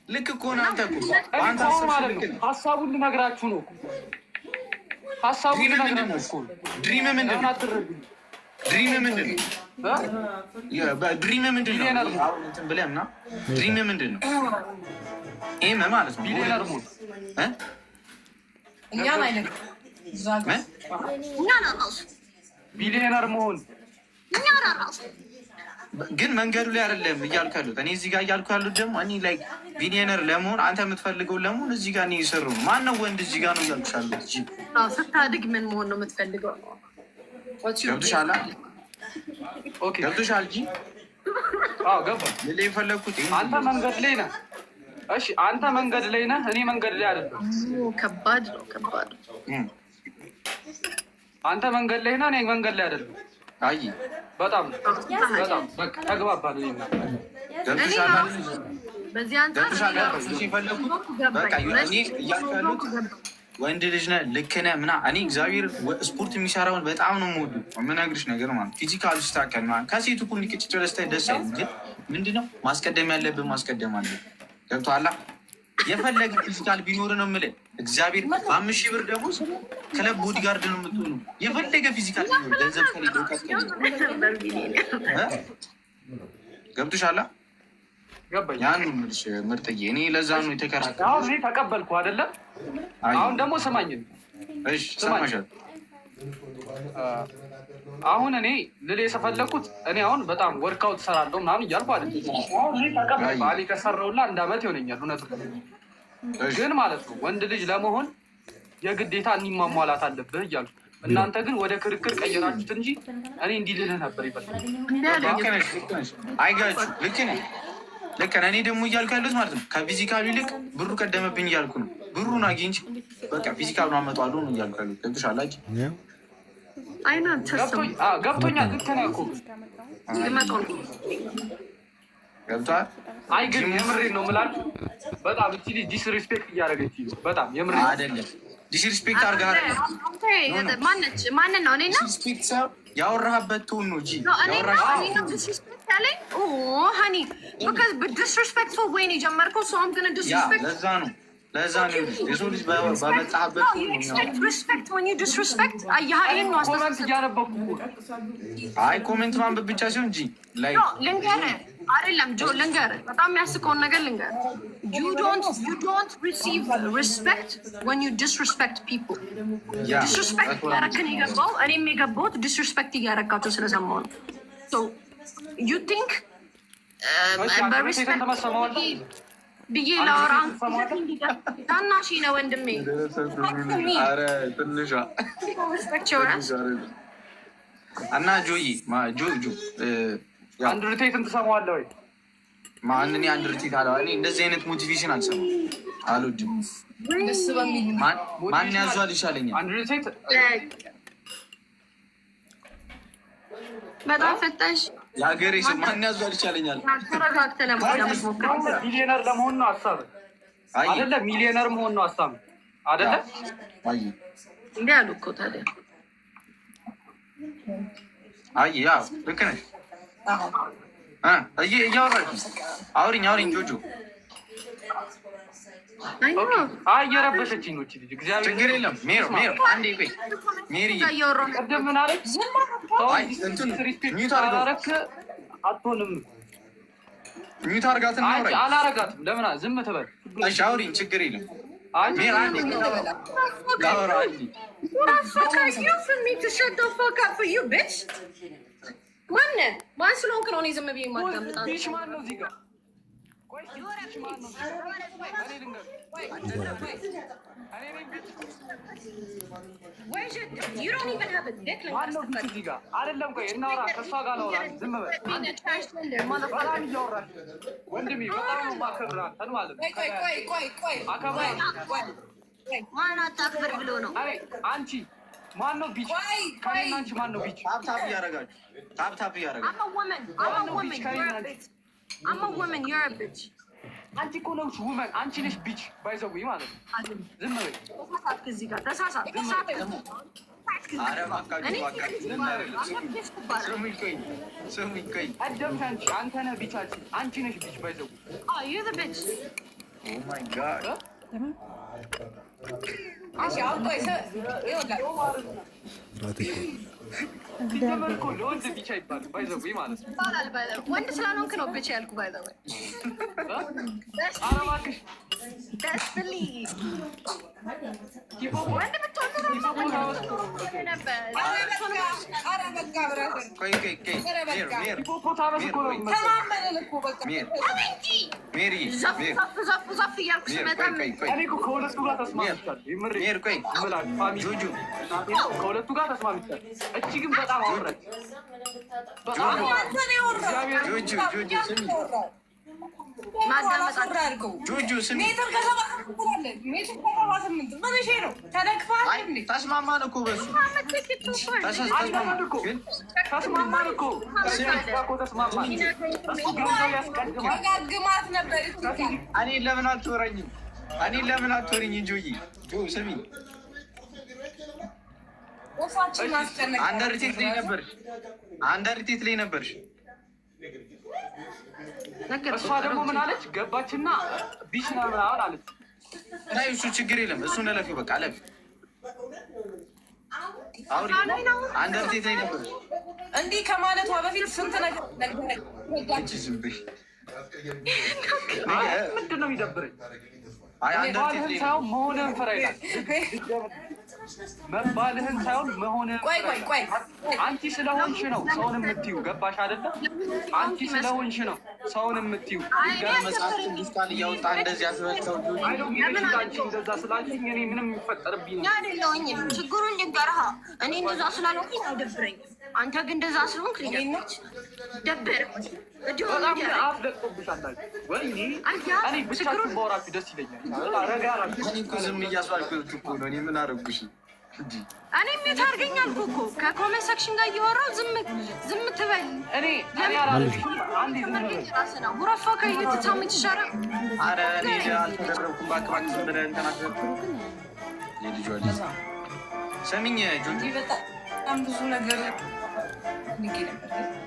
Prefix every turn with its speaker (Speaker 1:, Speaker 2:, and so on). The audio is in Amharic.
Speaker 1: ልክ እኮ ነው። አንተ እኮ አንተ
Speaker 2: ሀሳቡን ልነግራችሁ ነው። ሀሳቡን ልነግራችሁ ነው።
Speaker 1: ድሪም ምንድን ነው? ድሪም ምንድን ነው? ድሪም ምንድን ነው? እንትን ብለህ ምናምን ድሪም ምንድን ነው? ኤም ማለት ነው።
Speaker 2: ቢሊየነር መሆን ቢሊየነር መሆን
Speaker 1: ግን መንገዱ ላይ አይደለም እያልኩ ያሉት እኔ እዚህ ጋር እያልኩ ያሉት ደግሞ እኔ ላይ ቢሊየነር ለመሆን አንተ የምትፈልገው ለመሆን እዚህ ጋር ነው የሰሩ ማነው ወንድ እዚህ ጋር ነው እያልኩ ያሉት እጂ
Speaker 3: ስታድግ ምን መሆን ነው የምትፈልገው?
Speaker 1: ገብቶሻል? ኦኬ ገብቶሻል እንጂ
Speaker 2: አዎ ገባ።
Speaker 1: ለሌ የፈለኩት
Speaker 2: አንተ መንገድ ላይ ነህ። እሺ አንተ መንገድ ላይ ነህ፣ እኔ መንገድ ላይ አይደለም።
Speaker 3: ከባድ ነው፣ ከባድ ነው።
Speaker 2: አንተ መንገድ ላይ ነህ፣ እኔ መንገድ ላይ አይደለም።
Speaker 1: አይ
Speaker 2: በጣም በቃ ተግባባን።
Speaker 3: በዚህ አንፃር
Speaker 1: ወንድ ልጅ ነህ፣ ልክ ነህ ምናምን። እኔ እግዚአብሔር ስፖርት የሚሰራውን በጣም ነው የምወዱ የምነግርሽ ነገር ማለት ፊዚካል ስታከል ምናምን ከሴቱ እኮ እንዲቅጭ ደስታ ደስ አይልም። ግን ምንድነው ማስቀደም ያለብን ማስቀደም አለ። ገብቶሃል? የፈለገ ፊዚካል ቢኖር ነው የምልህ እግዚአብሔር በ5,000 ብር ደግሞ ክለብ ቦዲጋርድ ነው የምትሆኑ። የፈለገ ፊዚካል ቢኖር ገንዘብ ከሌለ እውቀት ገብቶሻል? ያን ምልሽ ምርጥዬ፣ እኔ ለዛ ነው የተከራከረ።
Speaker 2: አሁን እኔ ተቀበልኩ አይደለም። አሁን ደግሞ ስማኝ።
Speaker 1: እሺ ሰማሻል።
Speaker 2: አሁን እኔ ልል የፈለኩት እኔ አሁን በጣም ወርክአውት እሰራለሁ ምናምን እያልኩ አይደለም። አሁን እኔ ተቀበልኩ ባሊ ከሰራሁላ 1 ዓመት ይሆነኛል። እውነት ግን ማለት ነው ወንድ ልጅ ለመሆን የግዴታ ማሟላት አለብህ እያልኩ፣ እናንተ ግን ወደ ክርክር ቀየራችሁት እንጂ እኔ እንዲህ ልልህ ነበር ይፈልጋል።
Speaker 1: አይጋችሁ ልክ ነህ፣ ልክ ነህ። እኔ ደግሞ እያልኩ ያሉት ማለት ነው ከፊዚካሉ ይልቅ ብሩ ቀደመብኝ እያልኩ ነው። ብሩን አግኝቼ በቃ ፊዚካሉን አመጣዋለሁ ነው እያልኩ ያሉት። ገብቶሻል?
Speaker 2: ገብቶኛል። ልክ ነህ እኮ
Speaker 1: ገብቶሃል?
Speaker 2: አይ ግን የምሬን ነው የምላችሁ። በጣም እቺ ልጅ ዲስሪስፔክት እያደረገች ነው። በጣም የምሬን
Speaker 1: አይደለም። ዲስሪስፔክት አድርጋ
Speaker 3: ማነች? ማንን ነው? እኔ ነው
Speaker 1: ዲስሪስፔክት ያወራህበት ትሁን ነው እንጂ ለዛ ነው የሰው ልጅ በመጣህበት አይ ኮሜንት ማንበብ ብቻ ሲሆን እንጂ
Speaker 3: ልንገርህ አይደለም ጆ ልንገርህ፣ በጣም የሚያስቀውን ነገር ልንገርህ። You don't receive respect when you disrespect people. Disrespect ያረክን የገባው እኔም የገባሁት disrespect እያረካቸው ስለሰማሁ ነው። So you think በሪስፔክት ብዬ ላወራ ታናሽ ነው ወንድሜ።
Speaker 1: ኧረ ትንሿ እና ጆይ
Speaker 2: አንድ ርቴትን ትሰማዋለህ ወይ?
Speaker 1: ማንን አንድ ርቴት አለ? እኔ እንደዚህ አይነት ሞቲቬሽን አልሰማም፣ አልወድም። ማን ያዟል ይሻለኛል።
Speaker 2: አንድ ርቴት
Speaker 3: በጣም ፈታሽ
Speaker 1: የሀገሬ ሰው ማን ያዟል ይሻለኛል።
Speaker 3: ተረጋግተህ ለማዳመጥ ሞክር።
Speaker 2: ሚሊዮነር ለመሆን ነው ሀሳብ አይደለ? ሚሊዮነር መሆን ነው ሀሳብ አይደለ?
Speaker 3: እንዲህ አሉ እኮ ታዲያ።
Speaker 1: አይ ያው ልክ ነሽ። እያወራሽ አውሪኝ ጆጆ።
Speaker 2: እየረበሸችኝ ነው ልጅ። እግዚአብሔር
Speaker 1: ችግር የለም። ሜሮ አንዴ ቆይ ሜሪ
Speaker 2: ቅድም ምን አለች?
Speaker 1: ሚዩት አድርጋት።
Speaker 2: አትሆንም።
Speaker 1: ሚዩት አድርጋት።
Speaker 2: አላረጋትም። ለምን ዝም ትበል?
Speaker 1: እሺ አውሪኝ፣ ችግር የለም። ሜሪ አንዴ
Speaker 3: ማን ስለሆንክ ነው እኔ ዝም ብዬ የማዳምጣት?
Speaker 2: ማነው እዚህ ጋር? አይደለም ቆይ እናውራ፣ ከእሷ ጋር እናውራ። ዝም በል በጣም እያወራች ወንድሜ፣ በጣም ነው የማከብርህ አንተን ማለት ነው።
Speaker 3: ማን አታክብር ብሎ ነው?
Speaker 2: አንቺ ማነው ቢች? ከእኔና አንቺ ማነው ቢች?
Speaker 1: ታፕ እያደረጋችሁ
Speaker 3: I'm a woman, you're a bitch.
Speaker 2: አንቺ እኮ ነሽ ውመን፣ አንቺ ነሽ ቢች ባይዘው ማለት ነው። ዝም በይ።
Speaker 3: ተሳሳት።
Speaker 1: ኧረ እባካችሁ ስሙኝ ቆይ
Speaker 2: ቀደምት አንተ ነህ ቢቻችን፣ አንቺ ነሽ ቢች ባይዘው
Speaker 1: ኦ ማይ ጋድ
Speaker 2: ሲጀመር እኮ ለወንድ ቢቻ ይባላል ባይዘው ማለት ነው።
Speaker 3: ወንድ ስላልሆንክ ነው ብቻ ያልኩ ባይዘው
Speaker 2: ኧረ እባክሽ ሂፖፖታመስ እኮ ነው
Speaker 3: ዛፍ እያልኩ ስመጣ
Speaker 2: እኔ እኮ ከሁለቱ ጋር ተስማምቻለሁ። ከሁለቱ ጋር ተስማምቻለሁ። እቺ ግን በጣም አወራች።
Speaker 1: ተስማማን እኮ በሱ
Speaker 2: ተስማማን እኮ
Speaker 1: እኔን ለምን አትወረኝም? እኔን ለምን አትወረኝ? ጆይ ስሚ አንደርቴት ላይ ነበርሽ።
Speaker 2: እሷ ደግሞ ምን አለች? ገባችና ቢች ነው ምናምን አለች።
Speaker 1: አይ እሱ ችግር የለም። እሱን ለፊው በቃ ለፊ አውሪ። አንደርቴት ላይ ነበርሽ
Speaker 4: እንዲህ ከማለቷ በፊት ስንት ነገር
Speaker 1: ዝም በይ።
Speaker 2: ምንድን ነው የሚደብረኝ?
Speaker 1: አንደርቴት ላይ
Speaker 2: ሳይሆን መሆንህን ፍራ ይላል። መባልህን ሳይሆን መሆንህን
Speaker 4: ቆይ
Speaker 2: አንቺ ስለሆንሽ ነው ሰውን የምትይው። ገባሽ አይደለ? አንቺ ስለሆንሽ ነው ሰውን የምትይው።
Speaker 1: መጽሐፍ ቅዱስ ቃል እያወጣ እንደዚህ ያስበልተው
Speaker 2: አንቺ እንደዛ ስላልሽኝ እኔ ምንም የሚፈጠርብኝ ነው
Speaker 3: አይደለሁኝም። ችግሩን ልንገርህ፣ እኔ እንደዛ ስላልሆንኩኝ አይደብረኝም። አንተ ግን እንደዛ ስለሆንክ ደበረኝ።
Speaker 2: በጣም አፍ ደቅቶብሻላችሁ። ወይኔ እኔ ብቻችሁን ባወራችሁ ደስ ይለኛል። ረጋ አላችሁ።
Speaker 1: እኔ እኮ ዝም እያስባልኩት እኮ ነው። እኔ ምን አደረጉሽ?
Speaker 3: እኔ ምን ታርገኛል እኮ ከኮሜንት ሴክሽን ጋር እያወራሁ ዝም ትበል።
Speaker 2: እኔ አላለሽም። አንዴ ዝም በል
Speaker 3: ነው ሁረፋ ከይልትታም ትሻራ።
Speaker 1: አረ እኔ አልተደረኩም። እባክህ ዝም ብለህ እንተናገር። የልጇ ልጅ ሰሚኝ ጆጂ
Speaker 4: በጣም ብዙ ነገር